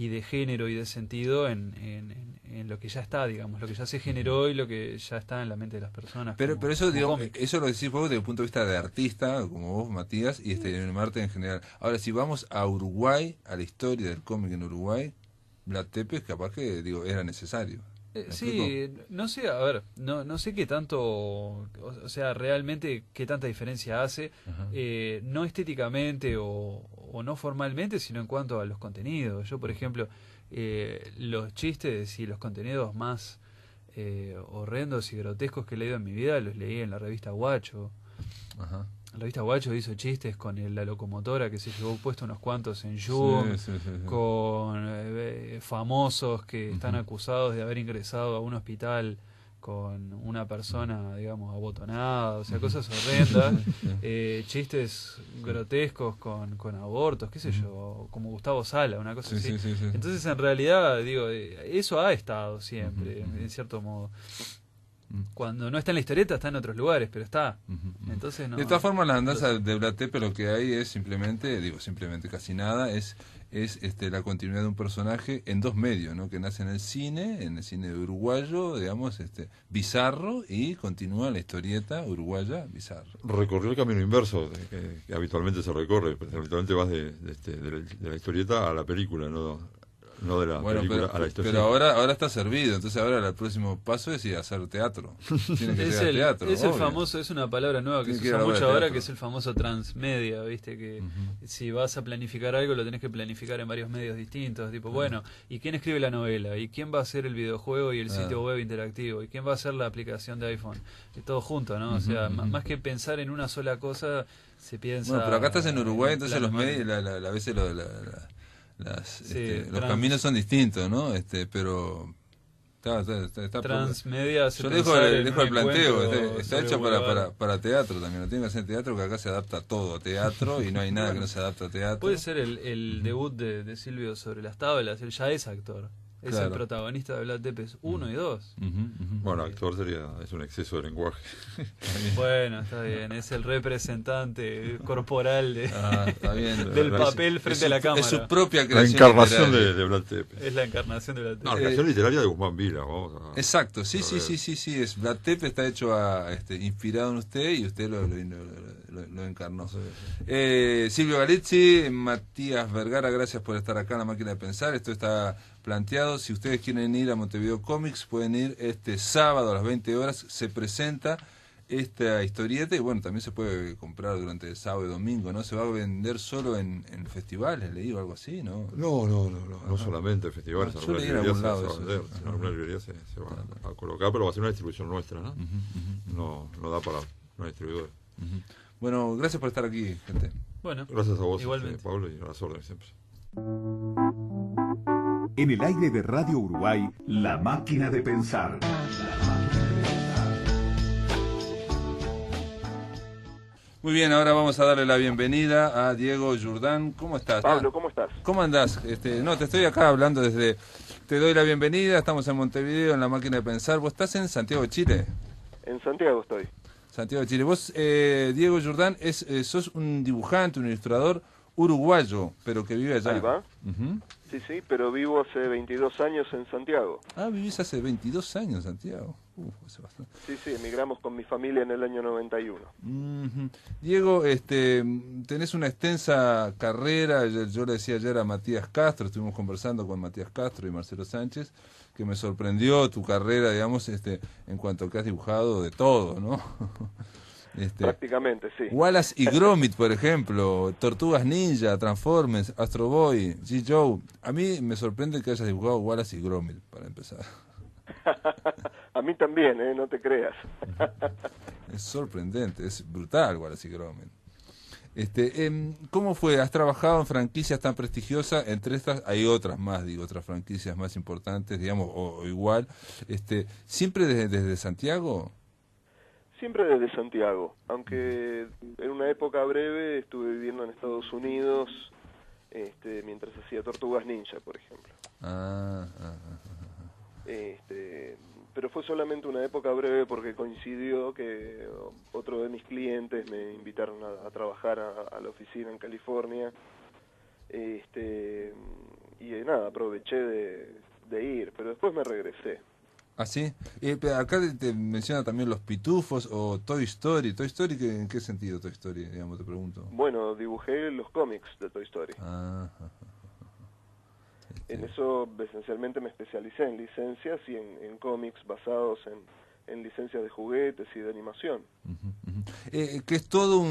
de género y de sentido en lo que ya está, digamos, lo que ya se generó y lo que ya está en la mente de las personas. Pero eso, digamos, cómic. eso lo decís vos desde el punto de vista de artista, como vos, Matías, y en arte en general. Ahora, si vamos a Uruguay, a la historia del cómic en Uruguay, Vlad Tepes capaz que, digo, era necesario. Sí, no sé, a ver, no sé qué tanto, o sea, realmente qué tanta diferencia hace, no estéticamente o no formalmente, sino en cuanto a los contenidos. Yo, por ejemplo, los chistes y los contenidos más horrendos y grotescos que he leído en mi vida los leí en la revista Guacho. Ajá. La revista Guacho hizo chistes con la locomotora que se llevó puesto unos cuantos en Jung, Sí. con famosos que están acusados de haber ingresado a un hospital con una persona, digamos, abotonada, o sea, cosas horrendas, chistes grotescos con abortos, qué sé yo, como Gustavo Sala, una cosa así. Sí. Entonces, en realidad, digo, eso ha estado siempre, en cierto modo. Cuando no está en la historieta, está en otros lugares, pero está. Entonces no. De todas formas, la andanza de Vlad Tepes lo que hay es simplemente casi nada, es la continuidad de un personaje en dos medios, ¿no? Que nace en el cine uruguayo, digamos, bizarro, y continúa la historieta uruguaya bizarro. Recorrió el camino inverso que habitualmente se recorre. Habitualmente vas de la historieta a la película, no de la película a la historia. Pero ahora está servido, entonces ahora el próximo paso es ir a hacer teatro. Tiene que ser teatro. Es el famoso, es una palabra nueva que se usa mucho ahora, que es el famoso transmedia, ¿viste? Que si vas a planificar algo lo tenés que planificar en varios medios distintos, tipo, bueno, ¿y quién escribe la novela? ¿Y quién va a hacer el videojuego y el sitio web interactivo? ¿Y quién va a hacer la aplicación de iPhone? Y todo junto, ¿no? O sea, más que pensar en una sola cosa, se piensa... Bueno, pero acá estás en Uruguay, entonces los medios, a veces los caminos son distintos, ¿no? Pero está Transmedia. yo dejo el planteo, está hecho para teatro también, no tiene que hacer teatro, que acá se adapta todo a teatro y no hay nada que no se adapte a teatro. Puede ser el debut de Silvio sobre las tablas, él ya es actor. Es el protagonista de Vlad Tepes 1 y 2. Bueno, actor es un exceso de lenguaje. Bueno, está bien, es el representante corporal está bien. del papel frente a la cámara. Es su propia creación. La encarnación de Vlad Tepes. Es la encarnación de Vlad Tepes. No, la creación literaria de Guzmán Vila. Exacto, sí, es Vlad Tepes está hecho inspirado en usted y usted lo encarnó. Silvio Galizzi, Matías Vergara, gracias por estar acá en La Máquina de Pensar. Esto está planteado. Si ustedes quieren ir a Montevideo Comics, pueden ir este sábado a las 20 horas. Se presenta esta historieta, y bueno, también se puede comprar durante el sábado y domingo, ¿no? ¿Se va a vender solo en festivales, leí o algo así, no? No solamente festivales, en Yo alguna leí en librería algún se va lado a eso, vender, sí. en alguna librería se va a colocar, pero va a ser una distribución nuestra, ¿no? No da para una distribuidora. Bueno, gracias por estar aquí, gente. Bueno, Gracias a vos, igualmente. Pablo, y a las órdenes siempre. En el aire de Radio Uruguay, La Máquina de Pensar. Muy bien, ahora vamos a darle la bienvenida a Diego Jordán. ¿Cómo estás? Pablo, ¿cómo estás? ¿Cómo andás? No, te estoy acá hablando desde... Te doy la bienvenida, estamos en Montevideo, en La Máquina de Pensar. ¿Vos estás en Santiago de Chile? En Santiago estoy. Santiago de Chile. Vos, Diego Jordán, sos un dibujante, un ilustrador uruguayo, pero que vive allá. Ahí va. Ujú. Sí, pero vivo hace 22 años en Santiago. Ah, vivís hace 22 años en Santiago. Hace bastante. Sí, emigramos con mi familia en el año 91. Ujú. Diego, tenés una extensa carrera. Yo le decía ayer a Matías Castro, estuvimos conversando con Matías Castro y Marcelo Sánchez, que me sorprendió tu carrera, digamos, en cuanto a que has dibujado de todo, ¿no? Prácticamente, sí. Wallace y Gromit, por ejemplo, Tortugas Ninja, Transformers, Astro Boy, G. Joe. A mí me sorprende que hayas dibujado Wallace y Gromit, para empezar. A mí también, no te creas. Es sorprendente, es brutal Wallace y Gromit. ¿Cómo fue? ¿Has trabajado en franquicias tan prestigiosas? Entre estas hay otras más, digo, otras franquicias más importantes, digamos, o igual. ¿Siempre desde Santiago? Siempre desde Santiago, aunque en una época breve estuve viviendo en Estados Unidos mientras hacía Tortugas Ninja, por ejemplo. Pero fue solamente una época breve porque coincidió que otro de mis clientes me invitaron a trabajar a la oficina en California, y nada, aproveché de ir, pero después me regresé. ¿Ah, sí? Acá te menciona también Los Pitufos o Toy Story. ¿Toy Story ¿en qué sentido Toy Story, digamos, te pregunto? Bueno, dibujé los cómics de Toy Story. En eso esencialmente me especialicé en licencias y en cómics basados en licencias de juguetes y de animación. Que es todo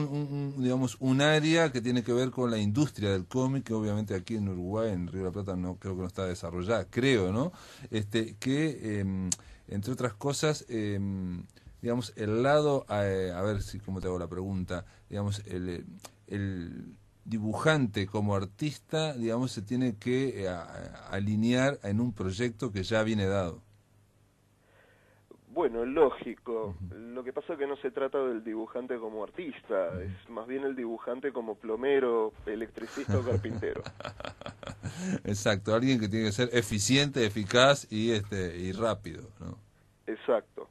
digamos, un área que tiene que ver con la industria del cómic, que obviamente aquí en Uruguay, en Río de la Plata, no creo que no está desarrollada, creo, ¿no? Entre otras cosas, digamos, el lado, a ver si cómo te hago la pregunta, digamos, el dibujante como artista, digamos, se tiene que alinear en un proyecto que ya viene dado. Bueno, lógico. Lo que pasa es que no se trata del dibujante como artista, es más bien el dibujante como plomero, electricista o carpintero. Exacto, alguien que tiene que ser eficiente, eficaz y rápido, ¿no? Exacto.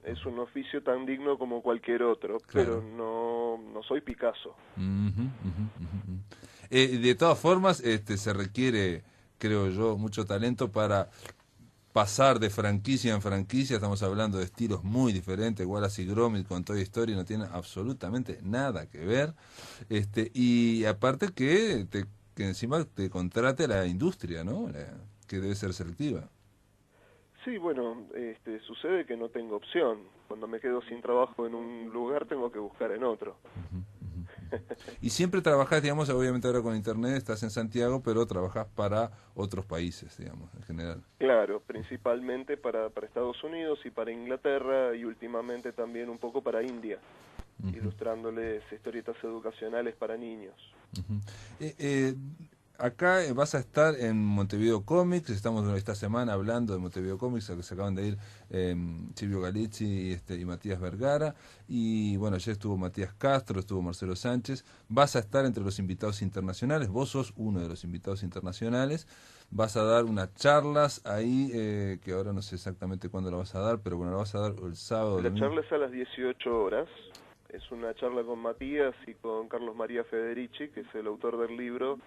Es un oficio tan digno como cualquier otro, claro. Pero no soy Picasso. De todas formas, se requiere, creo yo, mucho talento para pasar de franquicia en franquicia. Estamos hablando de estilos muy diferentes. Wallace y Gromit con Toy Story no tienen absolutamente nada que ver. Y aparte que encima te contrate la industria, ¿no? Que debe ser selectiva. Sí, bueno, sucede que no tengo opción. Cuando me quedo sin trabajo en un lugar tengo que buscar en otro. Y siempre trabajás, digamos, obviamente ahora con Internet estás en Santiago, pero trabajás para otros países, digamos, en general. Claro, principalmente para Estados Unidos y para Inglaterra y últimamente también un poco para India, ilustrándoles historietas educacionales para niños. Acá vas a estar en Montevideo Comics, estamos esta semana hablando de Montevideo Comics, a que se acaban de ir Silvio Galizzi y Matías Vergara, y bueno, ayer estuvo Matías Castro, estuvo Marcelo Sánchez. Vas a estar entre los invitados internacionales, vos sos uno de los invitados internacionales, vas a dar unas charlas ahí, que ahora no sé exactamente cuándo la vas a dar, pero bueno, la vas a dar el sábado. La charla es a las 18 horas, es una charla con Matías y con Carlos María Federici, que es el autor del libro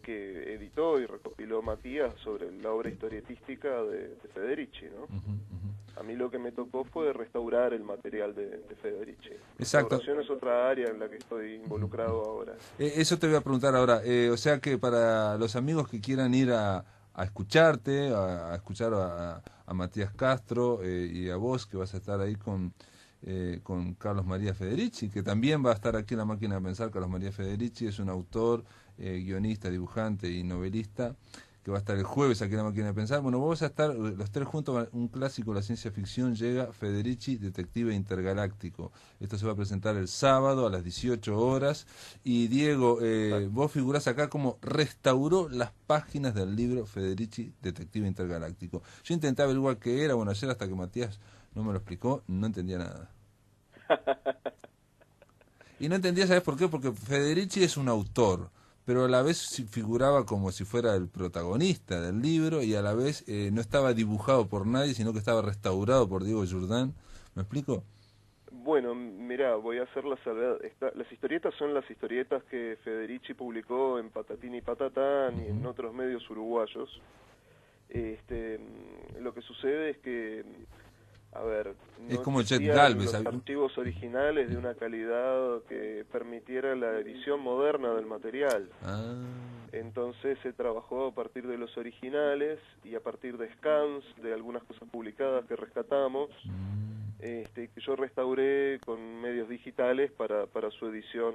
que editó y recopiló Matías sobre la obra historietística de Federici, ¿no? A mí lo que me tocó fue restaurar el material de Federici. Exacto. Restauración es otra área en la que estoy involucrado ahora. Eso te voy a preguntar ahora. O sea que para los amigos que quieran ir a escucharte, a escuchar a Matías Castro y a vos, que vas a estar ahí con con Carlos María Federici, que también va a estar aquí en La Máquina de Pensar. Carlos María Federici es un autor, guionista, dibujante y novelista, que va a estar el jueves aquí en La Máquina de Pensar. Bueno, vos vas a estar los tres juntos, un clásico de la ciencia ficción, llega Federici, Detective Intergaláctico. Esto se va a presentar el sábado a las 18 horas. Y Diego, vos figurás acá como restauró las páginas del libro Federici, Detective Intergaláctico. Yo intenté averiguar qué era, bueno, ayer hasta que Matías no me lo explicó, no entendía nada. Y no entendía, ¿sabes por qué? Porque Federici es un autor, pero a la vez figuraba como si fuera el protagonista del libro y a la vez no estaba dibujado por nadie, sino que estaba restaurado por Diego Jourdan. ¿Me explico? Bueno, mira, voy a hacer la salvedad. Las historietas son las historietas que Federici publicó en Patatín y Patatán y en otros medios uruguayos. Lo que sucede es que, a ver, Es no como Chet existían Galvez. los archivos originales de una calidad que permitiera la edición moderna del material. Ah. Entonces se trabajó a partir de los originales y a partir de scans de algunas cosas publicadas que rescatamos, que yo restauré con medios digitales para su edición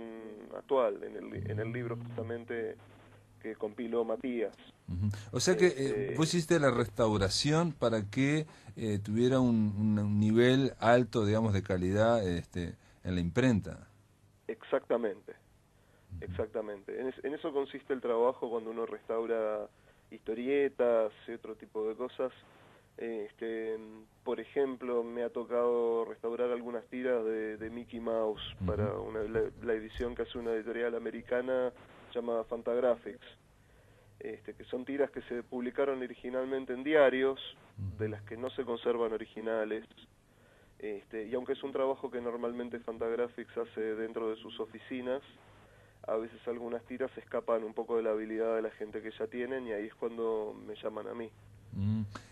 actual, en el libro justamente que compiló Matías. O sea que vos hiciste la restauración para que tuviera un nivel alto, digamos, de calidad en la imprenta. Exactamente. Exactamente. En eso consiste el trabajo cuando uno restaura historietas y otro tipo de cosas. Por ejemplo, me ha tocado restaurar algunas tiras de Mickey Mouse para la edición que hace una editorial americana llamada Fantagraphics, que son tiras que se publicaron originalmente en diarios, de las que no se conservan originales. Y aunque es un trabajo que normalmente Fantagraphics hace dentro de sus oficinas, a veces algunas tiras escapan un poco de la habilidad de la gente que ya tienen y ahí es cuando me llaman a mí.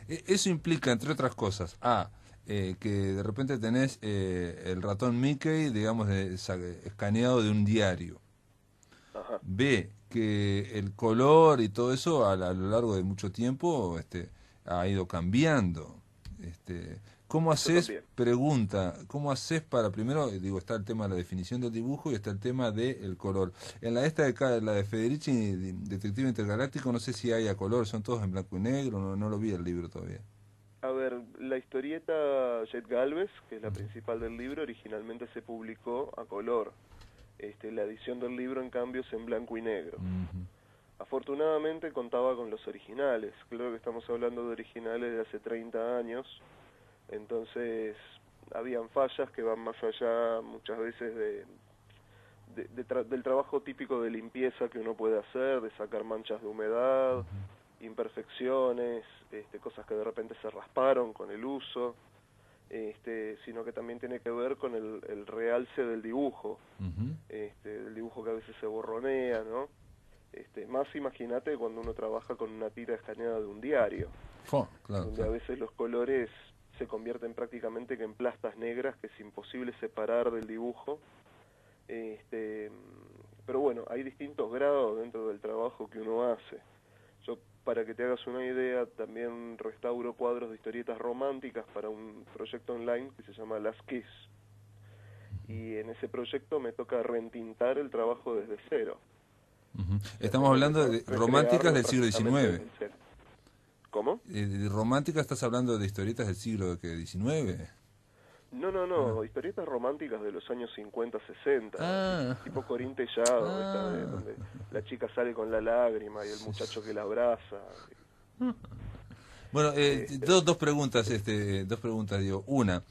Eso implica, entre otras cosas, que de repente tenés el ratón Mickey, digamos, escaneado de un diario. Ajá. B, que el color y todo eso a lo largo de mucho tiempo ha ido cambiando. ¿Cómo haces, pregunta, cómo haces para, primero, digo, está el tema de la definición del dibujo y está el tema del color? En la la de Federici, Detective Intergaláctico, no sé si hay a color, son todos en blanco y negro, no lo vi el libro todavía. A ver, la historieta Chet Galvez, que es la principal del libro, originalmente se publicó a color. La edición del libro, en cambio, es en blanco y negro. Afortunadamente contaba con los originales. Claro que estamos hablando de originales de hace 30 años. Entonces, habían fallas que van más allá muchas veces del trabajo típico de limpieza que uno puede hacer, de sacar manchas de humedad, imperfecciones, cosas que de repente se rasparon con el uso, sino que también tiene que ver con el realce del dibujo, del dibujo que a veces se borronea, ¿no? Más imagínate cuando uno trabaja con una tira escaneada de un diario, donde a veces los colores se convierten prácticamente que en plastas negras que es imposible separar del dibujo. Pero bueno, hay distintos grados dentro del trabajo que uno hace. Yo, para que te hagas una idea, también restauro cuadros de historietas románticas para un proyecto online que se llama Las Kiss. Y en ese proyecto me toca reentintar el trabajo desde cero. Estamos hablando de románticas del siglo XIX. ¿Cómo? ¿De romántica estás hablando de historietas del siglo XIX? No, historietas románticas de los años 50, 60, tipo Corín Tellado, donde la chica sale con la lágrima y el muchacho que la abraza. Bueno, dos preguntas, digo. Una,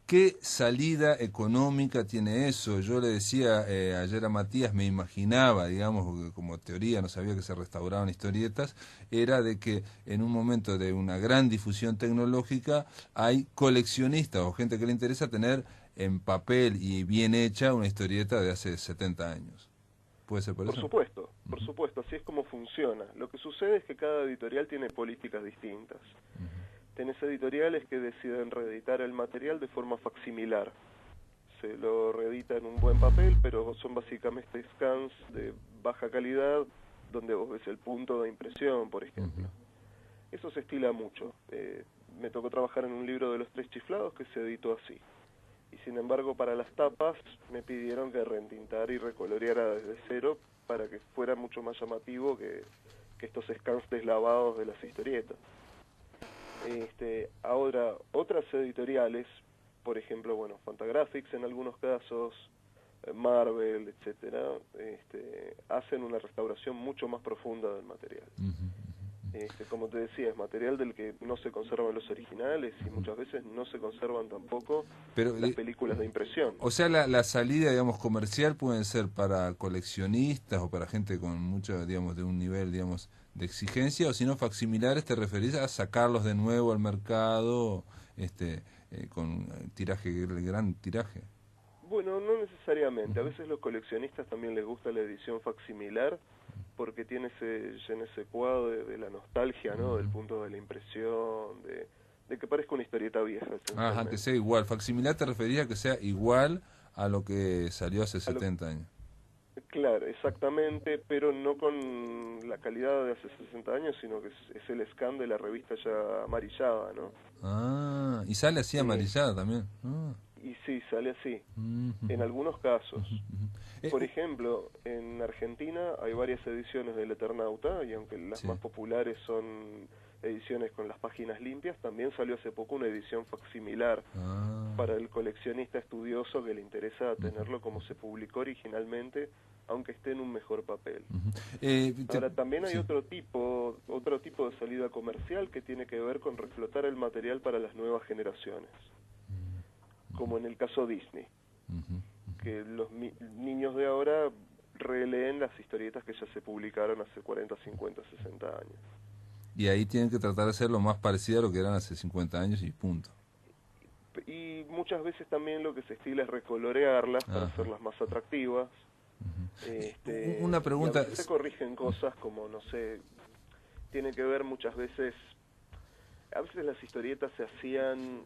¿qué salida económica tiene eso? Yo le decía ayer a Matías, me imaginaba, digamos, como teoría, no sabía que se restauraban historietas, era de que en un momento de una gran difusión tecnológica hay coleccionistas o gente que le interesa tener en papel y bien hecha una historieta de hace 70 años. ¿Puede ser por eso? Por supuesto, así es como funciona. Lo que sucede es que cada editorial tiene políticas distintas. Tenés editoriales que deciden reeditar el material de forma facsimilar. Se lo reedita en un buen papel, pero son básicamente scans de baja calidad, donde vos ves el punto de impresión, por ejemplo. Eso se estila mucho. Me tocó trabajar en un libro de Los Tres Chiflados que se editó así. y sin embargo para las tapas me pidieron que reentintara y recoloreara desde cero para que fuera mucho más llamativo que estos scans deslavados de las historietas. Ahora, otras editoriales, por ejemplo, bueno, Fantagraphics en algunos casos, Marvel, etcétera, hacen una restauración mucho más profunda del material. Como te decía, es material del que no se conservan los originales y muchas veces no se conservan tampoco las películas de impresión. O sea, la salida, digamos, comercial pueden ser para coleccionistas o para gente con mucho, digamos, de un nivel, digamos, de exigencia, o si no, facsimilares, te referís a sacarlos de nuevo al mercado con tiraje, gran tiraje. Bueno, no necesariamente. A veces los coleccionistas también les gusta la edición facsimilar porque tiene ese je ne sais quoi de la nostalgia, ¿no? Del punto de la impresión, de que parezca una historieta vieja. Ajá, que sea igual. Facsimilar te refería a que sea igual a lo que salió hace 70 años. Claro, exactamente, pero no con la calidad de hace 60 años, sino que es el scan de la revista ya amarillada, ¿no? Ah, y sale así amarillada también. Ah. Y sí, sale así, en algunos casos. Por ejemplo, en Argentina hay varias ediciones del Eternauta, y aunque las más populares son ediciones con las páginas limpias, también salió hace poco una edición facsimilar para el coleccionista estudioso que le interesa tenerlo como se publicó originalmente, aunque esté en un mejor papel. Ahora, también hay otro tipo de salida comercial que tiene que ver con reflotar el material para las nuevas generaciones, como en el caso Disney, que los niños de ahora releen las historietas que ya se publicaron hace 40, 50, 60 años. Y ahí tienen que tratar de ser lo más parecido a lo que eran hace 50 años y punto. Y muchas veces también lo que se estila es recolorearlas para hacerlas más atractivas. Una pregunta. Y a veces se corrigen cosas como, no sé, tiene que ver muchas veces, a veces las historietas se hacían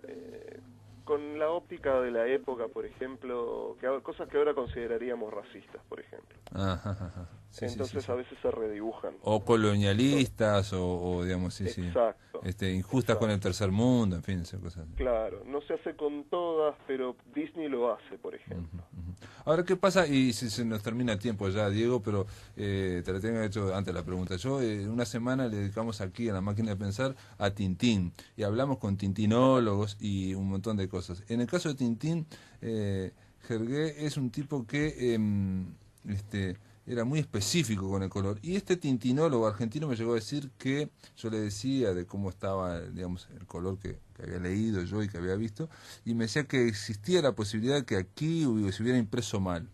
con la óptica de la época, por ejemplo, cosas que ahora consideraríamos racistas, por ejemplo. Sí, entonces a veces se redibujan. O colonialistas, o digamos, Exacto. Injustas con el tercer mundo, en fin, esas cosas. Claro, no se hace con todas, pero Disney lo hace, por ejemplo. Ahora, ¿qué pasa? Y si se nos termina el tiempo ya, Diego, pero te la tengo hecho antes la pregunta. Yo, una semana le dedicamos aquí a La Máquina de Pensar a Tintín, y hablamos con tintinólogos y un montón de cosas. En el caso de Tintín, Hergé es un tipo que era muy específico con el color, y este tintinólogo argentino me llegó a decir que yo le decía de cómo estaba, digamos, el color que había leído yo y que había visto, y me decía que existía la posibilidad de que aquí se hubiera impreso mal,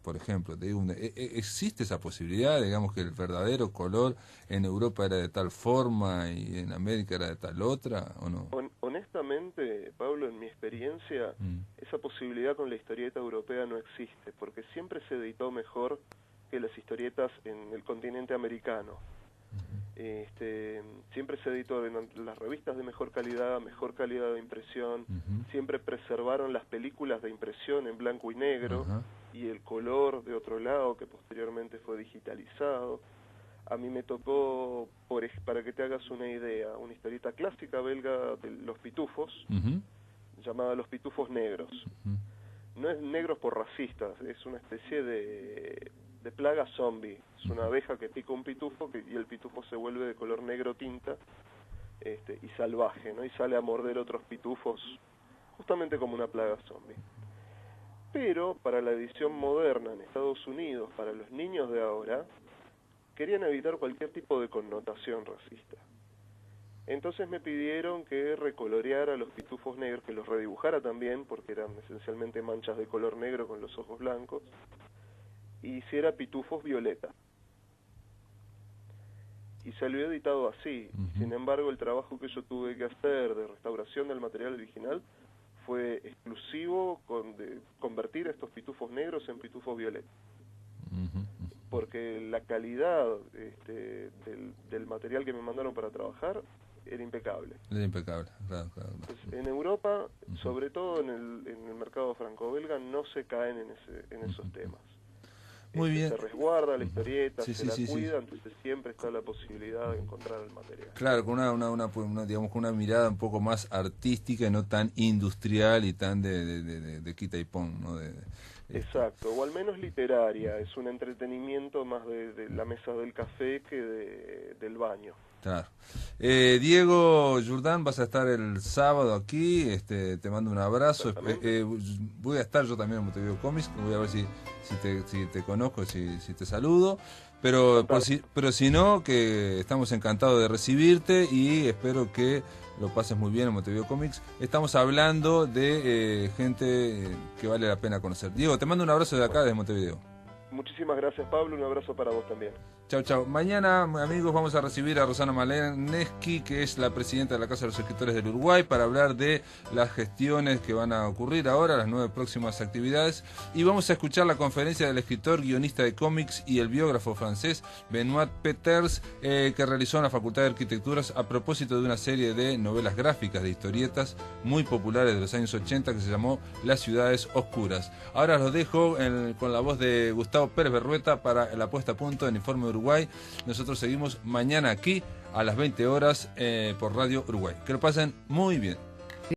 por ejemplo. Te digo, ¿existe esa posibilidad, digamos, que el verdadero color en Europa era de tal forma y en América era de tal otra, o no? Honestamente, Pablo, en mi experiencia, esa posibilidad con la historieta europea no existe, porque siempre se editó mejor que las historietas en el continente americano. Siempre se editó en las revistas de mejor calidad de impresión, siempre preservaron las películas de impresión en blanco y negro y el color de otro lado, que posteriormente fue digitalizado. A mí me tocó, para que te hagas una idea, una historieta clásica belga de los pitufos, llamada Los Pitufos Negros. No es negros por racistas, es una especie de plaga zombie. Es una abeja que pica un pitufo y el pitufo se vuelve de color negro tinta y salvaje, ¿no? Y sale a morder otros pitufos, justamente como una plaga zombie. Pero para la edición moderna en Estados Unidos, para los niños de ahora, querían evitar cualquier tipo de connotación racista. Entonces me pidieron que recoloreara los pitufos negros, que los redibujara también, porque eran esencialmente manchas de color negro con los ojos blancos, y hiciera pitufos violeta. Y salió editado así. Sin embargo, el trabajo que yo tuve que hacer de restauración del material original fue exclusivo de convertir estos pitufos negros en pitufos violetas. Porque la calidad del material que me mandaron para trabajar era impecable. Era impecable, claro. Entonces, en Europa, sobre todo en el mercado franco-belga, no se caen en esos temas. Muy bien. Se resguarda la historieta, Sí, se sí, la sí, sí. cuida, entonces siempre está la posibilidad de encontrar el material. Claro, con digamos, con una mirada un poco más artística y no tan industrial y tan de quita y pon, ¿no? Exacto, o al menos literaria, es un entretenimiento más de la mesa del café que del baño. Claro. Diego Jordán, vas a estar el sábado aquí, te mando un abrazo. Voy a estar yo también en Montevideo Comics, voy a ver si te conozco, si te saludo. Pero si no, que estamos encantados de recibirte y espero que lo pases muy bien en Montevideo Comics. Estamos hablando de gente que vale la pena conocer. Diego, te mando un abrazo de acá, desde Montevideo. Muchísimas gracias, Pablo, un abrazo para vos también. Chau, chau. Mañana, amigos, vamos a recibir a Rosana Maleneski, que es la presidenta de la Casa de los Escritores del Uruguay, para hablar de las gestiones que van a ocurrir ahora, las 9 próximas actividades. Y vamos a escuchar la conferencia del escritor, guionista de cómics y el biógrafo francés Benoît Peters, que realizó en la Facultad de Arquitecturas a propósito de una serie de novelas gráficas, de historietas muy populares de los años 80 que se llamó Las Ciudades Oscuras. Ahora los dejo con la voz de Gustavo Pérez Berrueta para la puesta a punto en Informe Uruguay. Nosotros seguimos mañana aquí a las 20 horas por Radio Uruguay. Que lo pasen muy bien.